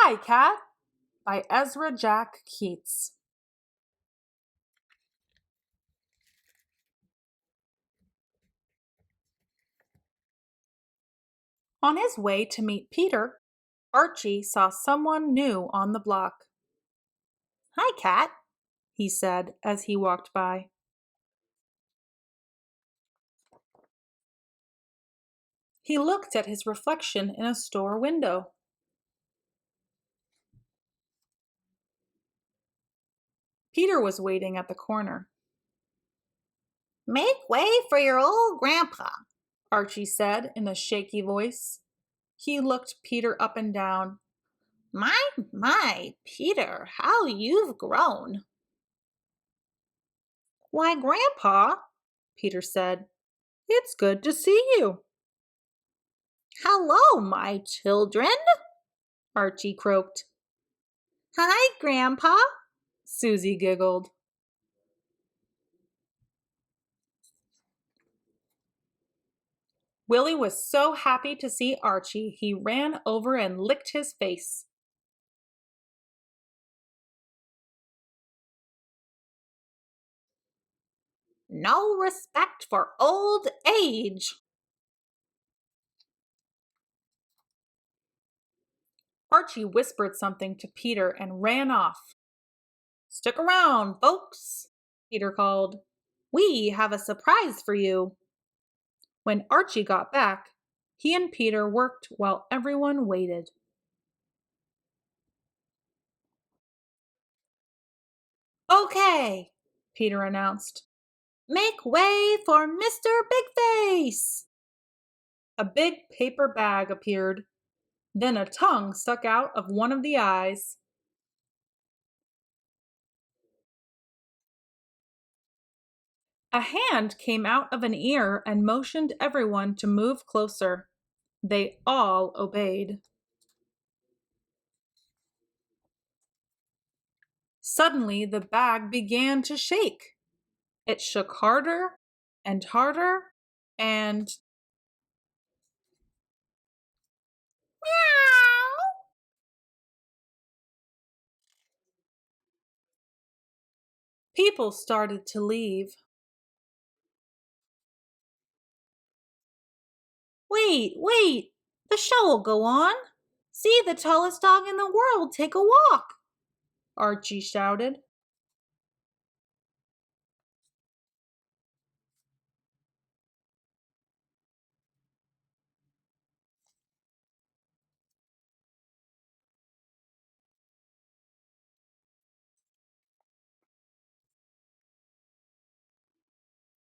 Hi, Cat by Ezra Jack Keats. On his way to meet Peter, Archie saw someone new on the block. Hi, Cat, he said as he walked by. He looked at his reflection in a store window. Peter was waiting at the corner. Make way for your old grandpa, Archie said in a shaky voice. He looked Peter up and down. My, Peter, how you've grown. Why, Grandpa, Peter said, it's good to see you. Hello, my children, Archie croaked. Hi, Grandpa, Susie giggled. Willie was so happy to see Archie, he ran over and licked his face. No respect for old age. Archie whispered something to Peter and ran off. Stick around, folks, Peter called. We have a surprise for you. When Archie got back, he and Peter worked while everyone waited. Okay, Peter announced. Make way for Mr. Bigface! A big paper bag appeared. Then a tongue stuck out of one of the eyes. A hand came out of an ear and motioned everyone to move closer. They all obeyed. Suddenly, the bag began to shake. It shook harder and harder and... Meow. People started to leave. Wait, the show will go on. See the tallest dog in the world take a walk, Archie shouted.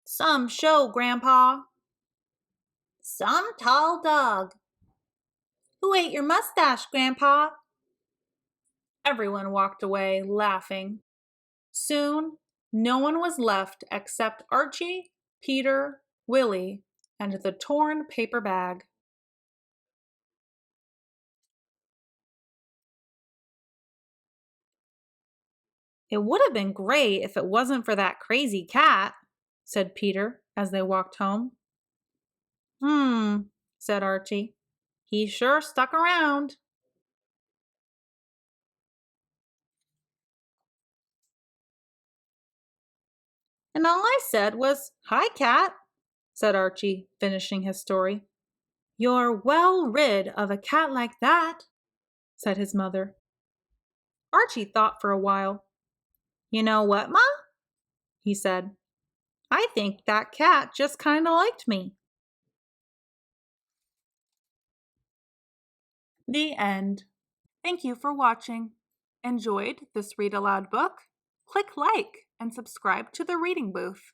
Some show, Grandpa. Some tall dog. Who ate your mustache, Grandpa? Everyone walked away, laughing. Soon, no one was left except Archie, Peter, Willie, and the torn paper bag. It would have been great if it wasn't for that crazy cat, said Peter as they walked home. Said Archie. He sure stuck around. And all I said was, "Hi, cat," said Archie, finishing his story. You're well rid of a cat like that, said his mother. Archie thought for a while. You know what, Ma? He said. I think that cat just kind of liked me. The end. Thank you for watching. Enjoyed this Read Aloud book? Click like and subscribe to the Reading Booth.